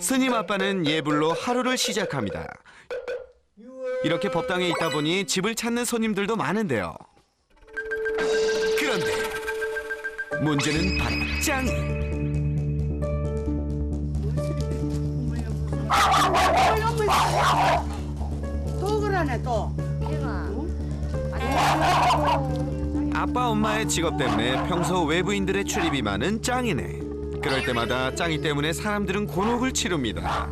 스님 아빠는 예불로 하루를 시작합니다. 이렇게 법당에 있다 보니 집을 찾는 손님들도 많은데요. 그런데 문제는 바로 짱이. 또 그러네 또. 아빠 엄마의 직업 때문에 평소 외부인들의 출입이 많은 짱이네. 그럴 때마다 짱이 때문에 사람들은 곤혹을 치릅니다.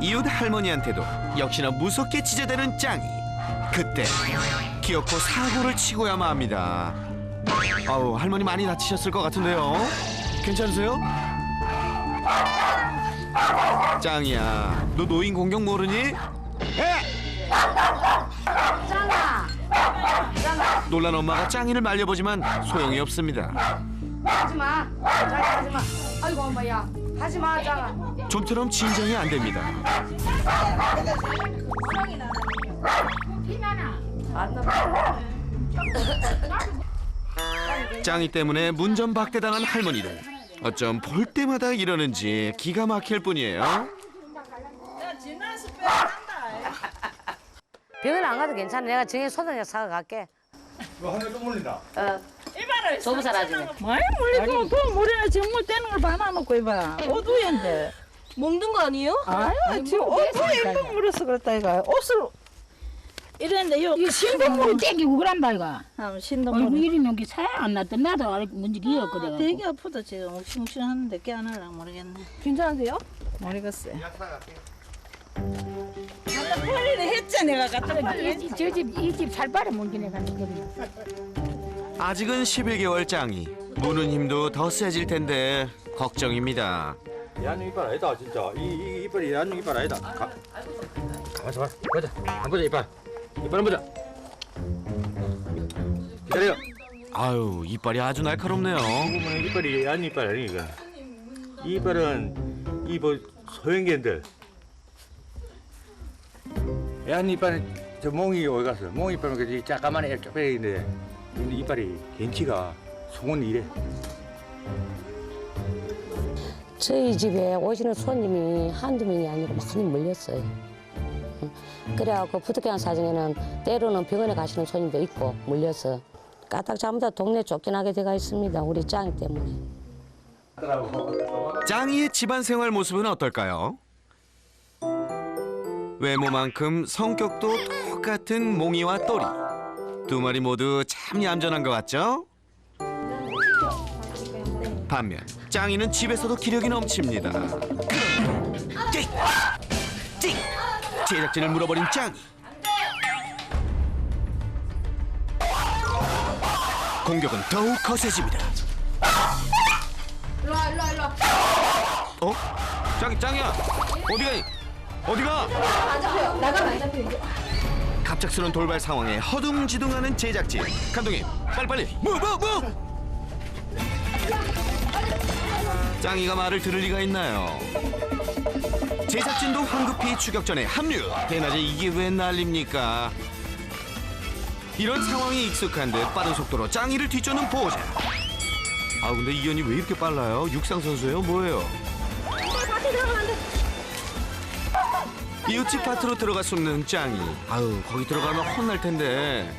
이웃 할머니한테도 역시나 무섭게 지저대는 짱이. 그때 기어코 사고를 치고야만 합니다. 아우, 할머니 많이 다치셨을 것 같은데요. 괜찮으세요? 짱이야, 너 노인 공격 모르니? 짱아! 놀란 엄마가 짱이를 말려보지만 소용이 없습니다. 하지마! 짱아 하지마! 아이고 엄마야! 하지마 짱아! 좀처럼 진정이 안 됩니다. 안 나빠. 짱이 때문에 문전박대당한 할머니들. 어쩜 볼 때마다 이러는지 기가 막힐 뿐이에요. 병원 안 가도 괜찮아. 내가 정해 소독약 사가 갈게. 이거 하늘 또 물린다. 소부 사라지네. 많이 물리고 그 물에 정물 떼는 걸 받아놓고 이봐. 오두인데. 먹는 거 아니에요? 아유 지금 오두에 물어서 그렇다 이거. 옷을 이랬는데 요 이 신동물이 땡기고 그란다 이거. 신동물. 얼굴 이름이 여기 사야 안 났던 나도 뭔지 기억거든. 되게 아프다 지금. 싱싱하는데 깨어나려 모르겠네. 괜찮으세요? 모르겠어요. 빨리 했지 내가 갖다 이 집 살바래 문진에 가는 거리. 아직은 11개월 짱이. 무는 힘도 더 세질 텐데 걱정입니다. 야는 이빨 아니다 진짜. 이 이빨이 야는 이빨 아니다. 가만있어 봐. 보자. 안 보자 이빨. 이빨 안 보자. 기다려. 아유, 이빨이 아주 날카롭네요. 보면 이빨이 야는 이빨 아니니까. 이 이빨은 이 뭐 소형견들. 야는 이빨은 저 몽이 어디 갔어? 몽 이빨은 그 짜까만 애 쪽배인데 이빨이 겐치가 송은 이래. 저희 집에 오시는 손님이 한두 명이 아니고 많이 몰렸어요. 그래갖고 부득이한 사정에는 때로는 병원에 가시는 손님도 있고 몰려서 까딱 잘못해 동네 쫓겨나게 돼가 있습니다. 우리 짱이 때문에. 짱이의 집안 생활 모습은 어떨까요? 외모만큼 성격도 똑같은 몽이와 또리. 두 마리 모두 참 얌전한 것 같죠? 반면 짱이는 집에서도 기력이 넘칩니다. 띵! 띵! 제작진을 물어버린 짱이. 공격은 더욱 거세집니다. 일로와 일로와 일로와. 어? 짱이야! 어디가? 안 잡혀요. 나가면 안 잡혀요. 갑작스러운 돌발 상황에 허둥지둥하는 제작진. 감독님, 빨리! 무! 짱이가 말을 들을 리가 있나요? 제작진도 황급히 추격전에 합류. 대낮에 이게 왜 난립니까? 이런 상황이 익숙한 듯 빠른 속도로 짱이를 뒤쫓는 보호자. 아, 근데 이현이 왜 이렇게 빨라요? 육상 선수예요? 뭐예요? 이웃집 밭으로 들어가 숨는 짱이. 아유, 거기 들어가면 혼날 텐데.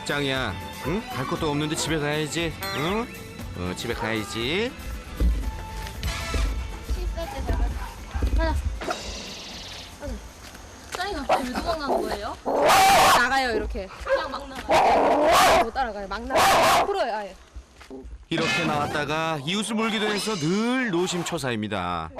짱이야, 응? 갈 것도 없는데 집에 가야지, 응? 집에 가야지. 짱이가 갑자기 왜 도망가는 거예요? 나가요 이렇게. 그냥 막 나가요. 못 따라가요. 막 나가요. 풀어요 아예. 이렇게 나왔다가 이웃을 물기도 해서 늘 노심초사입니다.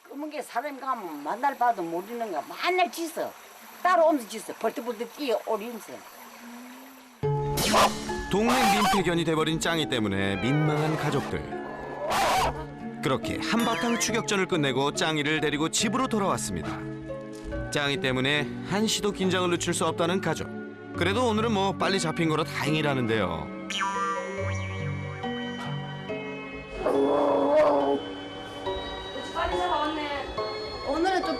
검은 게 사람 가면 만날 봐도 모르는 거 맨날 짖어. 따라오면서 짖어. 벌떡벌떡 뛰어 오리면서. 동네 민폐견이 돼버린 짱이 때문에 민망한 가족들. 그렇게 한바탕 추격전을 끝내고 짱이를 데리고 집으로 돌아왔습니다. 짱이 때문에 한시도 긴장을 늦출 수 없다는 가족. 그래도 오늘은 뭐 빨리 잡힌 거로 다행이라는데요. 빨리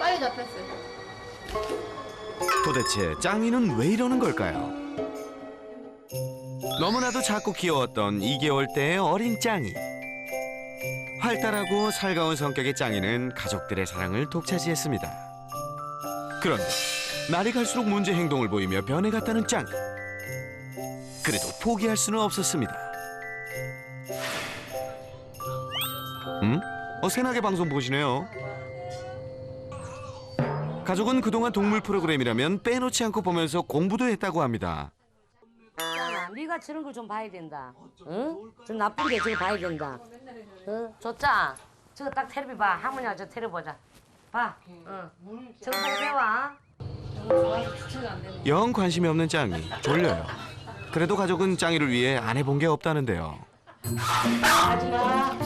빨리 잡혔어요. 도대체 짱이는 왜 이러는 걸까요? 너무나도 작고 귀여웠던 2개월대의 어린 짱이. 활달하고 살가운 성격의 짱이는 가족들의 사랑을 독차지했습니다. 그런데 날이 갈수록 문제 행동을 보이며 변해갔다는 짱이. 그래도 포기할 수는 없었습니다. 새나게 방송 보시네요. 가족은 그동안 동물 프로그램이라면 빼놓지 않고 보면서 공부도 했다고 합니다. 짱아, 네가 저런 걸 좀 봐야 된다. 응? 저 나쁜 게 저거 봐야 된다. 응? 조짱, 저거 딱 테레비 봐. 할머니가 저 테레비 보자. 봐. 응. 저거 보고 배워. 영 관심이 없는 짱이 졸려요. 그래도 가족은 짱이를 위해 안 해본 게 없다는데요. 하지마.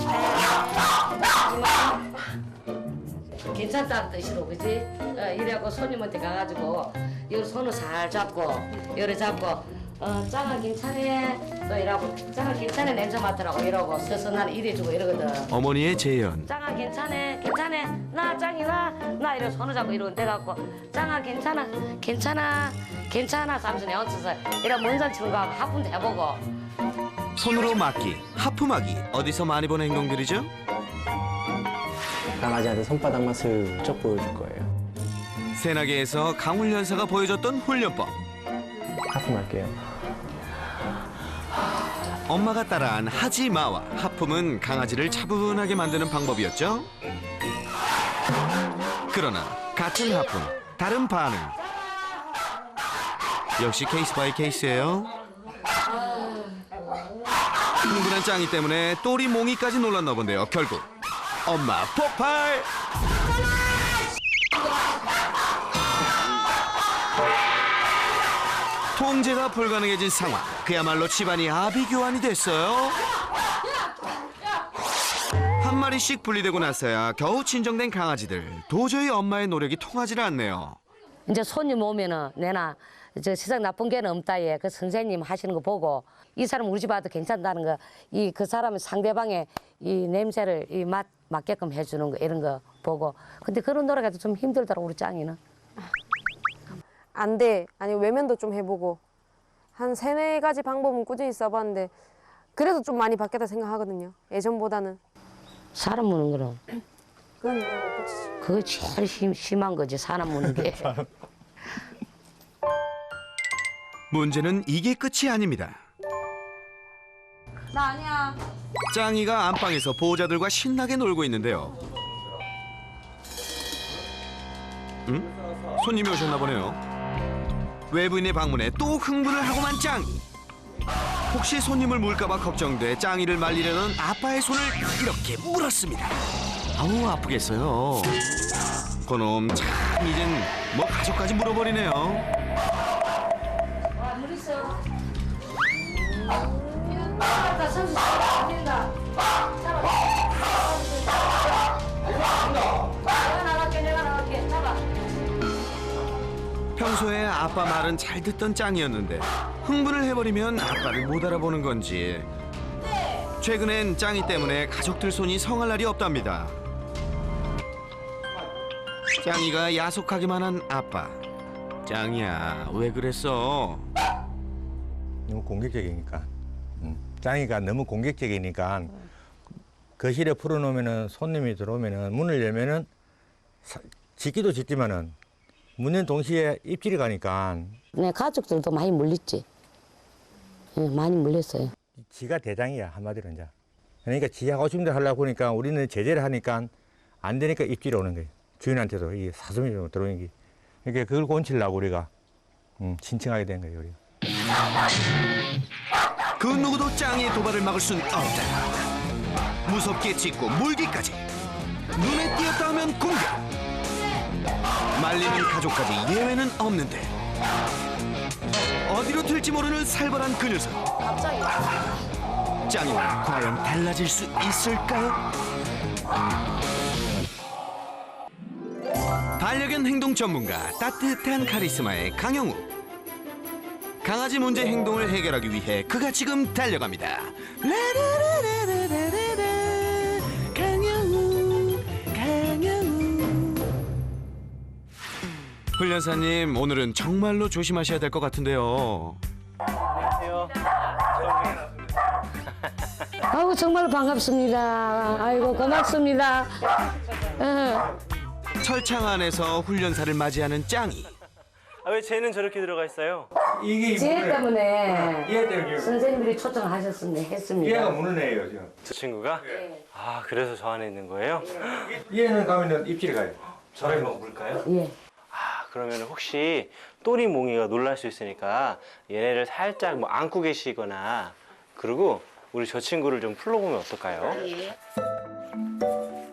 괜찮다는 뜻이로, 그지? 이래갖고 손님한테 가가지고 이 손을 살 잡고 요래 잡고 짱아 괜찮아? 또 이러고 짱아 괜찮아? 냄새 맡으라고 이러고 서서 나는 이래주고 이러거든. 어머니의 재현. 짱아 괜찮아? 괜찮아? 나 짱이 나 이래 손을 잡고 이러고 내갖고 짱아 괜찮아? 괜찮아? 괜찮아? 삼촌이 얹혀서 이래 먼산 치는 거 하고 하품도 해보고. 손으로 막기, 하품하기 어디서 많이 본 행동들이죠? 강아지한테 손바닥만 슬쩍 보여줄 거예요. 새나게에서 강훈련사가 보여줬던 훈련법. 하품할게요. 엄마가 따라한 하지마와 하품은 강아지를 차분하게 만드는 방법이었죠. 그러나 같은 하품, 다른 반응. 역시 케이스 바이 케이스예요. 흥분한 짱이 때문에 또리 몽이까지 놀랐나 본데요. 결국 엄마 폭발! 통제가 불가능해진 상황. 그야말로 집안이 아비규환이 됐어요. 한 마리씩 분리되고 나서야 겨우 진정된 강아지들. 도저히 엄마의 노력이 통하지를 않네요. 이제 손님 오면은 내나 저 세상 나쁜 게는 없다 예. 그 선생님 하시는 거 보고 이 사람 우리 집 와도 괜찮다는 거, 이 그 사람은 상대방의 이 냄새를 이 맞게끔 해주는 거 이런 거 보고. 근데 그런 노래가 좀 힘들더라고 우리 짱이는. 안 돼. 아니 외면도 좀 해보고 한 3-4가지 방법은 꾸준히 써봤는데 그래도 좀 많이 바뀌었다 생각하거든요. 예전보다는. 사람 무는 거는 그건 그거 제일 심한 거지 사람 무는 게. 문제는 이게 끝이 아닙니다. 나 아니야. 짱이가 안방에서 보호자들과 신나게 놀고 있는데요. 손님이 오셨나 보네요. 외부인의 방문에 또 흥분을 하고만 짱이. 혹시 손님을 물까봐 걱정돼 짱이를 말리려는 아빠의 손을 이렇게 물었습니다. 아우 아프겠어요. 그놈 참 이젠 뭐 가족까지 물어버리네요. 와, 물 있어. 나 선수 안 된다. 내가 나갈게. 잡아. 평소에 아빠 말은 잘 듣던 짱이었는데 흥분을 해버리면 아빠를 못 알아보는 건지. 최근엔 짱이 때문에 가족들 손이 성할 날이 없답니다. 짱이가 야속하기만 한 아빠. 짱이야 왜 그랬어? 너무 공격적이니까. 짱이가 너무 공격적이니까 거실에 풀어놓으면은 손님이 들어오면은 문을 열면은 짖기도 짖지만은 문 연 동시에 입질이 가니까. 네, 가족들도 많이 물렸지. 네, 많이 물렸어요. 지가 대장이야 한마디로 이제. 그러니까 지 하고 싶은 대로 하려고 하니까 우리는 제재를 하니까 안 되니까 입질이 오는 거예요. 주인한테도 이 사슴이 들어오는 게. 그러니까 그걸 고치려고 우리가 신청하게 된 거예요. 우리가. 그 누구도 짱이의 도발을 막을 순 없다. 무섭게 짖고 물기까지. 눈에 띄었다 하면 공격. 말리는 가족까지 예외는 없는데 어디로 튈지 모르는 살벌한 그 녀석. 짱이는 과연 달라질 수 있을까요? 반려견 행동 전문가 따뜻한 카리스마의 강영우. 강아지 문제 행동을 해결하기 위해 그가 지금 달려갑니다. 강영우, 강영우. 훈련사님, 오늘은 정말로 조심하셔야 될 것 같은데요. 안녕하세요. 아우 정말 반갑습니다. 아이고 고맙습니다. 철창 안에서 훈련사를 맞이하는 짱이. 아, 왜 쟤는 저렇게 들어가 있어요? 이게 지혜 때문에 얘 때문에 선생님들이 초청을 하셨습니다. 했습니다. 얘가 무는 애예요 지금. 저 친구가? 아, 그래서 저 안에 있는 거예요? 얘는 가면은 입질이 가요. 저를 뭐 물까요? 예. 아, 그러면 혹시 또리몽이가 놀랄 수 있으니까 얘네를 살짝 뭐 안고 계시거나 그리고 우리 저 친구를 좀 풀러보면 어떨까요?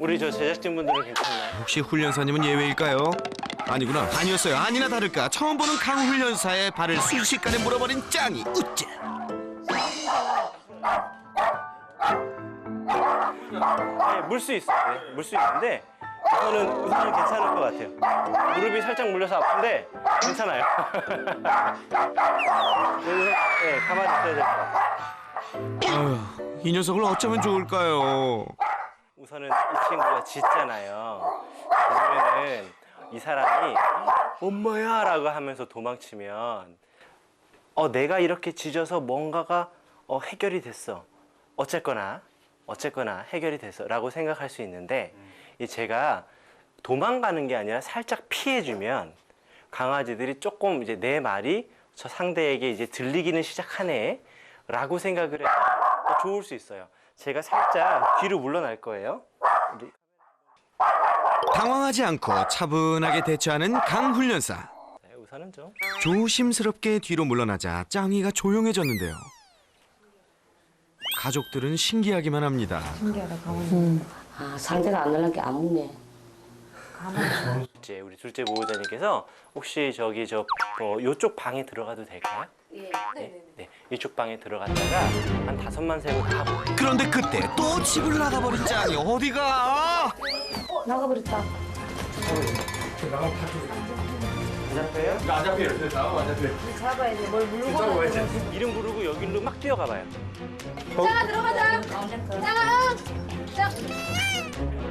우리 저 제작진분들은 괜찮나요? 혹시 훈련사님은 예외일까요? 아니구나. 아니었어요. 아니나 다를까 처음 보는 강 훈련사의 발을 순식간에 물어버린 짱이. 우째. 네, 물 수 있어요. 네, 물 수 있는데 우선은 괜찮을 것 같아요. 무릎이 살짝 물려서 아픈데 괜찮아요. 그래서 네, 가만히 있어야 될 것 같아요. 아휴, 이 녀석을 어쩌면 좋을까요? 우선은 이 친구가 짖잖아요. 그러면은 이 사람이 엄마야 라고 하면서 도망치면 내가 이렇게 짖어서 뭔가가 해결이 됐어. 어쨌거나 해결이 됐어 라고 생각할 수 있는데 이 제가 도망가는 게 아니라 살짝 피해주면 강아지들이 조금 이제 내 말이 저 상대에게 이제 들리기는 시작하네 라고 생각을 해서 더 좋을 수 있어요. 제가 살짝 뒤로 물러날 거예요. 당황하지 않고 차분하게 대처하는 강 훈련사. 네, 우선은 좀 조심스럽게 뒤로 물러나자 짱이가 조용해졌는데요. 가족들은 신기하기만 합니다. 아 상대가 안 놀란 게 안 묻네. 이제 우리 둘째 보호자님께서 혹시 저기 요쪽 방에 들어가도 될까요? 예. 네, 이쪽 방에 들어갔다가 한 5만 세고 다 볼게요. 그런데 그때 또 집을 나가버린 짱이. 어디가? 나가버렸다. 안 잡혀요? 안 잡혀요. 나가면 안 잡혀요. 잡아야 돼. 뭘 물고 이름 부르고 여기로 막 뛰어가 봐요. 짱아 들어가자. 짱아.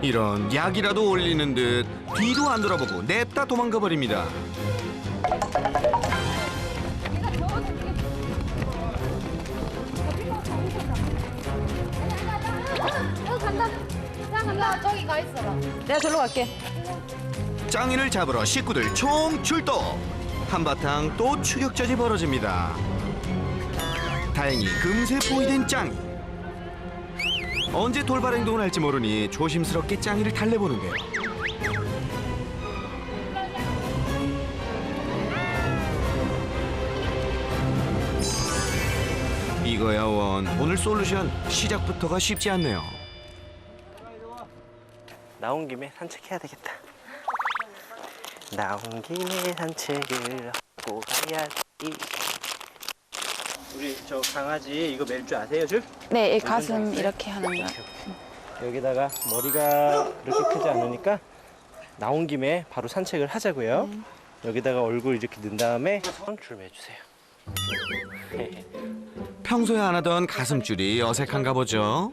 이런 약이라도 올리는 듯 뒤도 안 돌아보고 냅다 도망가 버립니다. 간다. 짱 간다. 저기 가 있어라. 내가 저로 갈게. 짱이를 잡으러 식구들 총 출동. 한바탕 또 추격전이 벌어집니다. 다행히 금세 포위된 짱이. 언제 돌발 행동을 할지 모르니 조심스럽게 짱이를 달래보는데요. 이거야 원. 오늘 솔루션 시작부터가 쉽지 않네요. 나온 김에 산책해야 되겠다. 나온 김에 산책을 하고 가야지. 우리 저 강아지 이거 멜 줄 아세요, 줄? 네, 이 가슴 이렇게 하는 거. 여기다가 머리가 그렇게 크지 않으니까 나온 김에 바로 산책을 하자고요. 여기다가 얼굴 이렇게 넣은 다음에 줄 매주세요. 평소에 안 하던 가슴줄이 어색한가 보죠.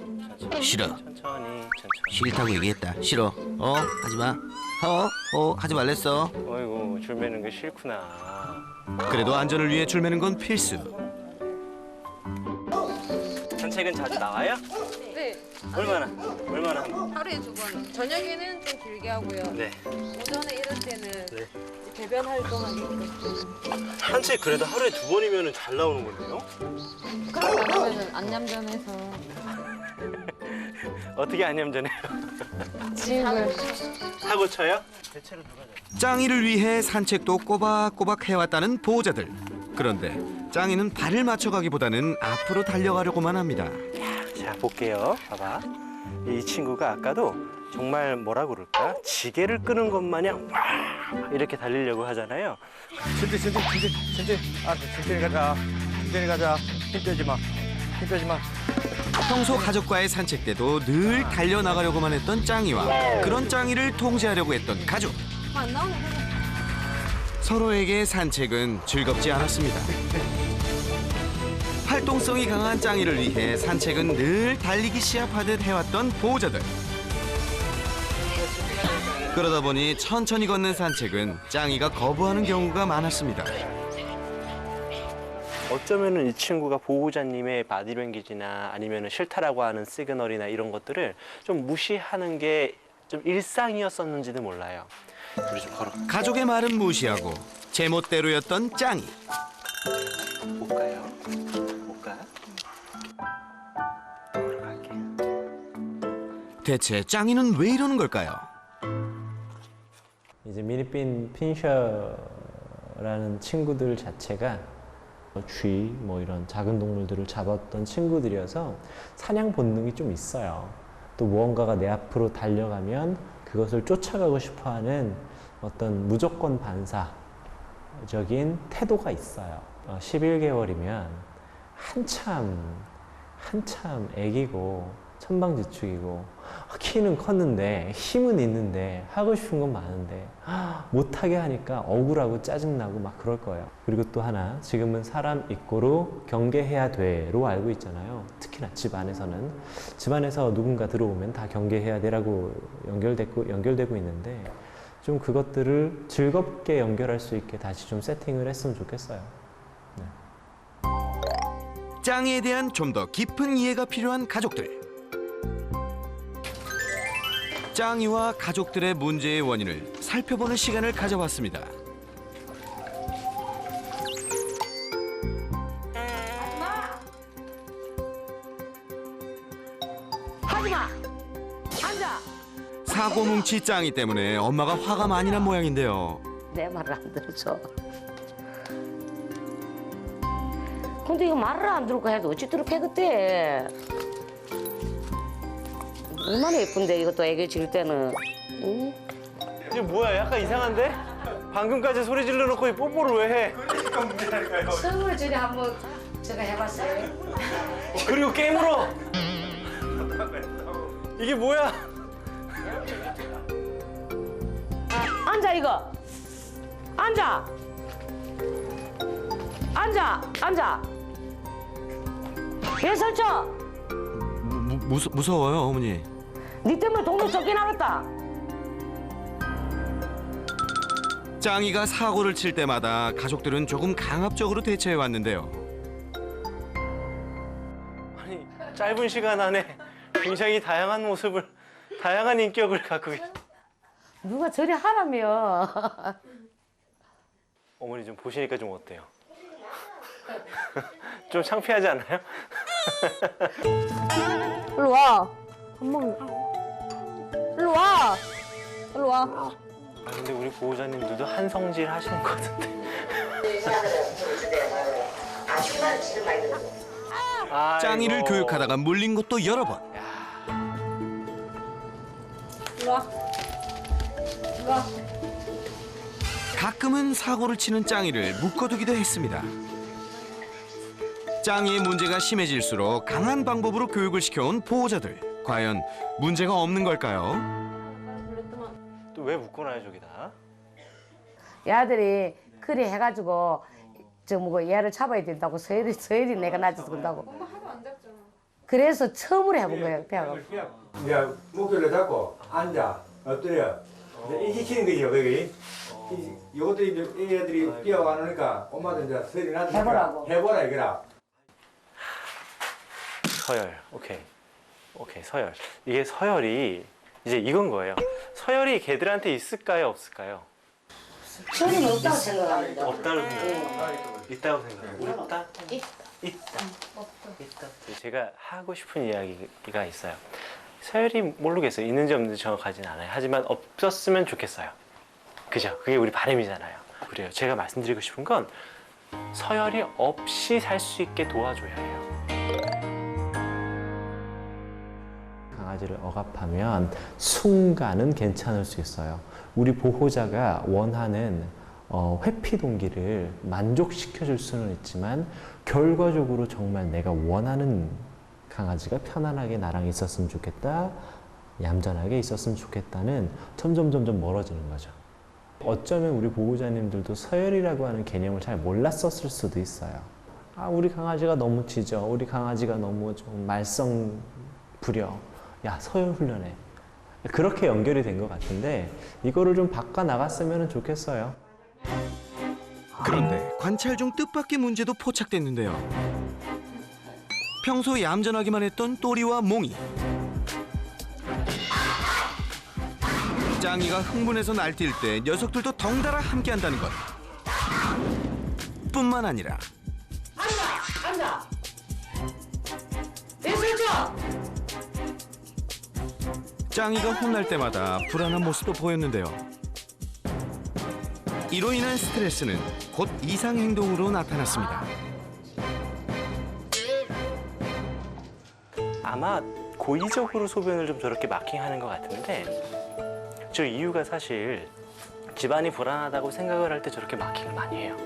싫어. 천천히. 싫다고 얘기했다. 싫어. 하지마. 하지 말랬어. 어이구, 줄 매는 게 싫구나. 그래도 안전을 위해 줄 매는 건 필수. 산책은 자주 나와요? 네. 얼마나 한 하루에 2번. 저녁에는 좀 길게 하고요. 네. 오전에 이럴 때는 네. 배변 활동하니까. 산책 그래도 하루에 2번이면 잘 나오는 건데요? 그럼 안 하면은 안얌전해서 어떻게 안염전해요? 집을 사고 쳐요? 대체로 누가 잡아요? 짱이를 위해 산책도 꼬박꼬박 해왔다는 보호자들. 그런데 짱이는 발을 맞춰가기보다는 앞으로 달려가려고만 합니다. 자, 볼게요. 봐봐. 이 친구가 아까도 정말 뭐라 그럴까? 지게를 끄는 것 마냥 와 이렇게 달리려고 하잖아요. 천천히 가자. 천천히 가자. 힘 빼지 마. 힘 빼지 마. 평소 가족과의 산책 때도 늘 달려나가려고만 했던 짱이와 그런 짱이를 통제하려고 했던 가족. 안 나오네. 서로에게 산책은 즐겁지 않았습니다. 활동성이 강한 짱이를 위해 산책은 늘 달리기 시합하듯 해왔던 보호자들. 그러다 보니 천천히 걷는 산책은 짱이가 거부하는 경우가 많았습니다. 어쩌면은 이 친구가 보호자님의 바디랭귀지나 아니면은 싫다라고 하는 시그널이나 이런 것들을 좀 무시하는 게 좀 일상이었었는지도 몰라요. 우리 좀 걸어. 가족의 말은 무시하고 제멋대로였던 짱이. 못 가요? 못 가? 걸어갈게. 대체 짱이는 왜 이러는 걸까요? 이제 미니핀 핀셔라는 친구들 자체가 쥐, 뭐 이런 작은 동물들을 잡았던 친구들이어서 사냥 본능이 좀 있어요. 또 무언가가 내 앞으로 달려가면 그것을 쫓아가고 싶어하는 어떤 무조건 반사적인 태도가 있어요. 11개월이면 한참 애기고 천방지축이고 키는 컸는데 힘은 있는데 하고 싶은 건 많은데 못하게 하니까 억울하고 짜증나고 막 그럴 거예요. 그리고 또 하나, 지금은 사람 입고로 경계해야 돼로 알고 있잖아요. 특히나 집안에서 누군가 들어오면 다 경계해야 돼라고 연결되고 있는데 좀 그것들을 즐겁게 연결할 수 있게 다시 좀 세팅을 했으면 좋겠어요. 네. 짱이에 대한 좀 더 깊은 이해가 필요한 가족들. 짱이와 가족들의 문제의 원인을 살펴보는 시간을 가져봤습니다. 하지마. 앉아. 사고뭉치 짱이 때문에 엄마가 화가 많이 난 모양인데요. 내 말을 안 들어줘. 근데 이거 말을 안 들을까 해도 어찌 들을까 그때. 얼마나 예쁜데 이것도 애기 질 때는. 응? 이게 뭐야? 약간 이상한데? 방금까지 소리 질러 놓고 이 뽀뽀를 왜 해? 선물 전에 한번 제가 해봤어요. 그리고 게임으로! 이게 뭐야? 앉아 이거. 앉아. 왜 설쳐? 무서워요, 어머니. 니 때문에 동네 쫓겨나겠다. 짱이가 사고를 칠 때마다 가족들은 조금 강압적으로 대처해 왔는데요. 아니, 짧은 시간 안에 굉장히 다양한 모습을, 다양한 인격을 갖고 계시. 누가 저리 하라며. 어머니 좀 보시니까 좀 어때요? 좀 창피하지 않아요? 일로 와. 한 번. 일로 와. 일로 와. 아, 근데 우리 보호자님들도 한성질 하시는 것 같은데. 짱이를 아이고. 교육하다가 물린 것도 여러 번. 일로 와. 일로 와. 가끔은 사고를 치는 짱이를 묶어두기도 했습니다. 짱이의 문제가 심해질수록 강한 방법으로 교육을 시켜온 보호자들. 과연 문제가 없는 걸까요? 또 왜 묶어놔요, 저기다? 얘들이 그리 해가지고 저 뭐고 얘를 잡아야 된다고 서열이 내가 낮아서 그런다고. 엄마 하도 안 잡잖아. 그래서 처음으로 해본 거예요, 배가. 이제 목표를 잡고 앉아 엎드려 이제 인식시키는 거죠, 그게. 이것도 이제 애들이 뛰어가니까 엄마도 이제 서열이 낮으니까 해보라고. 해보라 이거라. 서열, 오케이, 서열. 이게 서열이 이제 이건 거예요. 서열이 걔들한테 있을까요, 없을까요? 저는 없다고 생각합니다. 없다고 생각해요. 있다고 생각해요. 있다? 있다. 제가 하고 싶은 이야기가 있어요. 서열이 모르겠어요. 있는지 없는지 정확하진 않아요. 하지만 없었으면 좋겠어요. 그죠? 그게 우리 바람이잖아요. 그래요. 제가 말씀드리고 싶은 건 서열이 없이 살 수 있게 도와줘야 해요. 강아지를 억압하면 순간은 괜찮을 수 있어요. 우리 보호자가 원하는 회피 동기를 만족시켜줄 수는 있지만 결과적으로 정말 내가 원하는 강아지가 편안하게 나랑 있었으면 좋겠다, 얌전하게 있었으면 좋겠다는 점점 멀어지는 거죠. 어쩌면 우리 보호자님들도 서열이라고 하는 개념을 잘 몰랐었을 수도 있어요. 아, 우리 강아지가 너무 짖어, 우리 강아지가 너무 좀 말썽 부려. 야, 서열 훈련해. 그렇게 연결이 된 것 같은데 이거를 좀 바꿔 나갔으면 좋겠어요. 그런데 관찰 중 뜻밖의 문제도 포착됐는데요. 평소 얌전하기만 했던 또리와 몽이. 짱이가 흥분해서 날뛸 때 녀석들도 덩달아 함께한다는 것. 뿐만 아니라 앉아. 내쉬죠. 짱이가 혼날 때마다 불안한 모습도 보였는데요. 이로 인한 스트레스는 곧 이상 행동으로 나타났습니다. 아마 고의적으로 소변을 좀 저렇게 마킹하는 것 같은데 저 이유가 사실 집안이 불안하다고 생각을 할 때 저렇게 마킹을 많이 해요.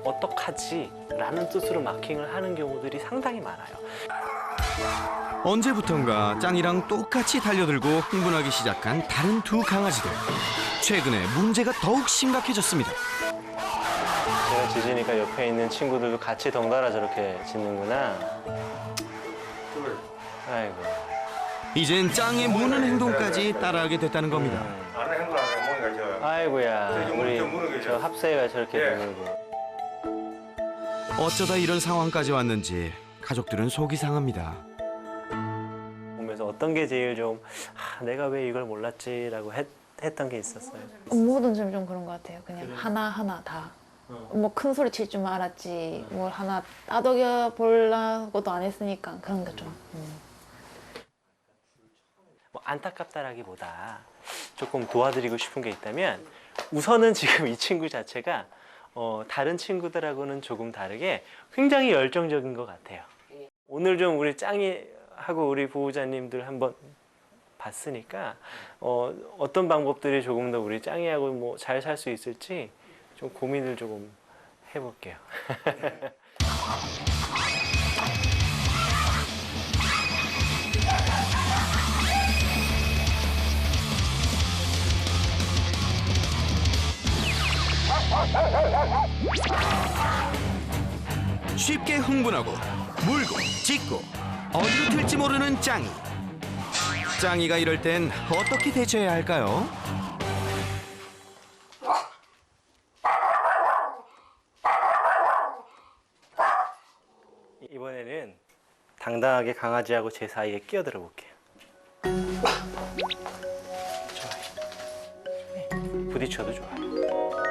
어떡하지? 라는 뜻으로 마킹을 하는 경우들이 상당히 많아요. 언제부턴가 짱이랑 똑같이 달려들고 흥분하기 시작한 다른 두 강아지들. 최근에 문제가 더욱 심각해졌습니다. 제가 짖으니까 옆에 있는 친구들도 같이 덩달아 저렇게 짖는구나. 아이고. 이젠 짱의 무는 행동까지 따라하게 됐다는 겁니다. 아는 행동 안 해. 뭔가 아이고야. 우리 무는 저 합세가 저렇게 예. 되물고. 어쩌다 이런 상황까지 왔는지 가족들은 속이 상합니다. 보면서 어떤 게 제일 좀 내가 왜 이걸 몰랐지라고 했던 게 있었어요. 뭐든지 좀 그런 것 같아요. 그냥 하나하나 다. 뭐 큰 소리 칠 줄만 알았지 뭘 하나 따덕여 보려고도 안 했으니까 그런 게 좀. 뭐 안타깝다라기보다 조금 도와드리고 싶은 게 있다면 우선은 지금 이 친구 자체가 다른 친구들하고는 조금 다르게 굉장히 열정적인 것 같아요. 오늘 좀 우리 짱이하고 우리 보호자님들 한번 봤으니까 어떤 방법들이 조금 더 우리 짱이하고 뭐 잘 살 수 있을지 좀 고민을 조금 해볼게요. 쉽게 흥분하고 물고 짖고 어디로 튈지 모르는 짱이. 짱이가 이럴 땐 어떻게 대처해야 할까요? 이번에는 당당하게 강아지하고 제 사이에 끼어들어 볼게요. 좋아요. 네, 부딪혀도 좋아요.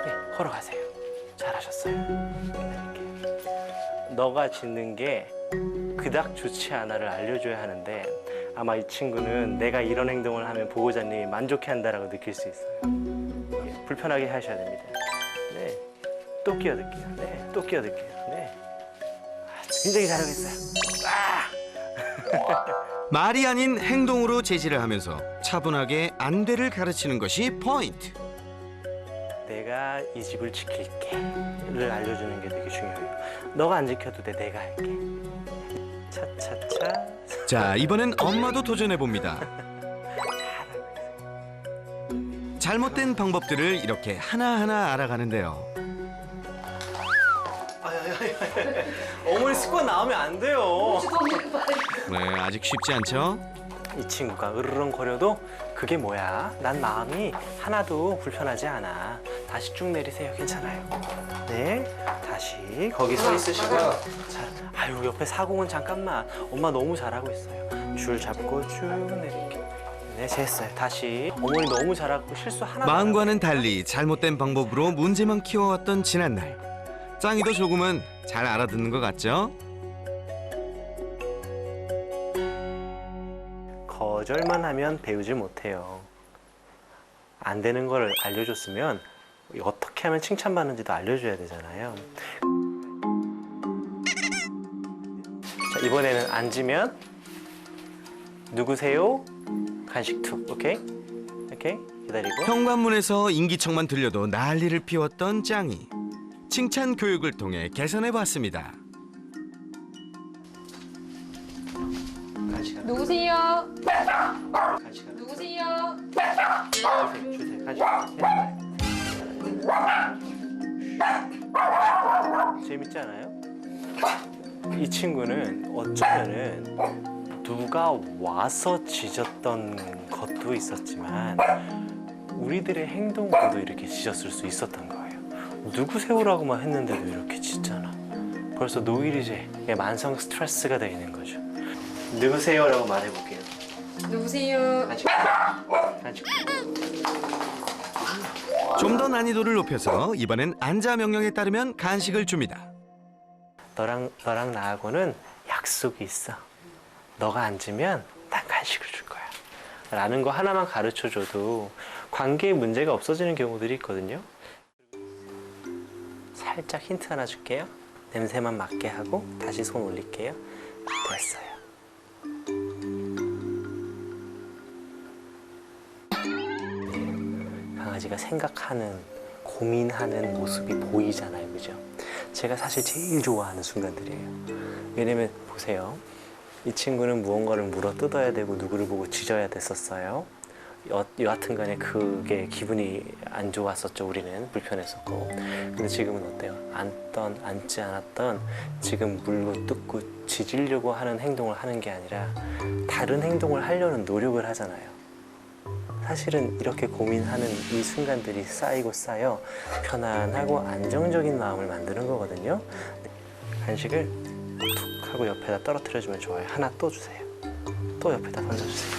네, 걸어가세요. 잘하셨어요. 이렇게. 너가 짖는 게 그닥 좋지 않아를 알려줘야 하는데 아마 이 친구는 내가 이런 행동을 하면 보호자님이 만족해한다라고 느낄 수 있어요. 예, 불편하게 하셔야 됩니다. 네, 또 끼어들게요. 네, 또 끼어들게요. 네. 굉장히 잘하고 있어요. 말이 아닌 행동으로 제지를 하면서 차분하게 안대를 가르치는 것이 포인트. 내가 이 집을 지킬게를 알려주는 게 되게 중요해요. 너가 안 지켜도 돼, 내가 할게. 차차차. 자, 이번엔 엄마도 도전해봅니다. 잘못된 방법들을 이렇게 하나하나 알아가는데요. 어머니 습관 나오면 안 돼요. 네, 아직 쉽지 않죠? 이 친구가 으르렁거려도 그게 뭐야? 난 마음이 하나도 불편하지 않아. 다시 쭉 내리세요. 괜찮아요. 네, 다시 거기 서 있으시고. 자, 아유 옆에 사공은 잠깐만. 엄마 너무 잘하고 있어요. 줄 잡고 쭉 내릴게. 네, 됐어요. 다시. 어머니 너무 잘하고 실수 하나. 마음과는 달리 잘못된 방법으로 문제만 키워왔던 지난날. 짱이도 조금은 잘 알아듣는 것 같죠? 거절만 하면 배우지 못해요. 안 되는 걸 알려줬으면 어떻게 하면 칭찬받는지도 알려줘야 되잖아요. 자, 이번에는 앉으면 누구세요? 간식 투. 오케이? 오케이? 기다리고. 현관문에서 인기척만 들려도 난리를 피웠던 짱이. 칭찬 교육을 통해 개선해봤습니다. 간식 하나. 누구세요? 간식 하나. 누구세요? 주세요. 간식 하나. 재밌지 않아요? 이 친구는 어쩌면은 누가 와서 짖었던 것도 있었지만 우리들의 행동으로도 이렇게 짖었을 수 있었던 거예요. 누구세요라고만 했는데도 이렇게 짖잖아. 벌써 노이리제의 만성 스트레스가 되어 있는 거죠. 누구세요라고 말해볼게요. 누구세요? 좀 더 난이도를 높여서 이번엔 앉아 명령에 따르면 간식을 줍니다. 너랑 나하고는 약속이 있어. 너가 앉으면 난 간식을 줄 거야. 라는 거 하나만 가르쳐줘도 관계에 문제가 없어지는 경우들이 있거든요. 살짝 힌트 하나 줄게요. 냄새만 맡게 하고 다시 손 올릴게요. 됐어요. 강아지가 생각하는, 고민하는 모습이 보이잖아요. 그죠? 제가 사실 제일 좋아하는 순간들이에요. 왜냐면 보세요. 이 친구는 무언가를 물어 뜯어야 되고 누구를 보고 짖어야 됐었어요. 여하튼 간에 그게 기분이 안 좋았었죠. 우리는 불편했었고. 근데 지금은 어때요? 앉던 앉지 않았던 지금 물고 뜯고 짖으려고 하는 행동을 하는 게 아니라 다른 행동을 하려는 노력을 하잖아요. 사실은 이렇게 고민하는 이 순간들이 쌓이고 쌓여 편안하고 안정적인 마음을 만드는 거거든요. 간식을 툭 하고 옆에다 떨어뜨려주면 좋아요. 하나 또 주세요. 또 옆에다 던져주세요.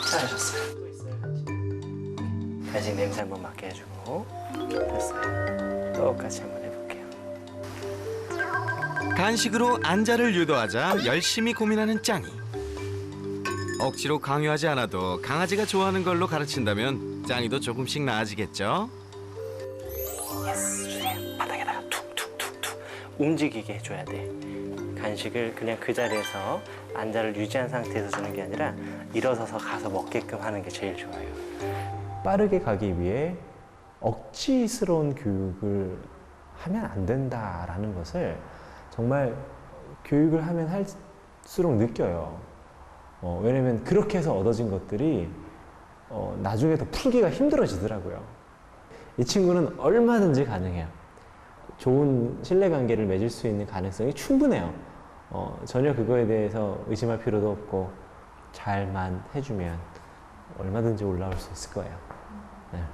잘하셨어요. 또 있어요, 간식. 간식 냄새 한번 맡게 해주고. 됐어요. 똑같이 한번 해볼게요. 간식으로 앉아를 유도하자 열심히 고민하는 짱이. 억지로 강요하지 않아도 강아지가 좋아하는 걸로 가르친다면 짱이도 조금씩 나아지겠죠? 예스, 주세요. 바닥에다가 툭툭툭툭 움직이게 해줘야 돼. 간식을 그냥 그 자리에서 앉아를 유지한 상태에서 주는 게 아니라 일어서서 가서 먹게끔 하는 게 제일 좋아요. 빠르게 가기 위해 억지스러운 교육을 하면 안 된다라는 것을 정말 교육을 하면 할수록 느껴요. 왜냐면 그렇게 해서 얻어진 것들이 나중에 더 풀기가 힘들어지더라고요. 이 친구는 얼마든지 가능해요. 좋은 신뢰관계를 맺을 수 있는 가능성이 충분해요. 전혀 그거에 대해서 의심할 필요도 없고 잘만 해주면 얼마든지 올라올 수 있을 거예요.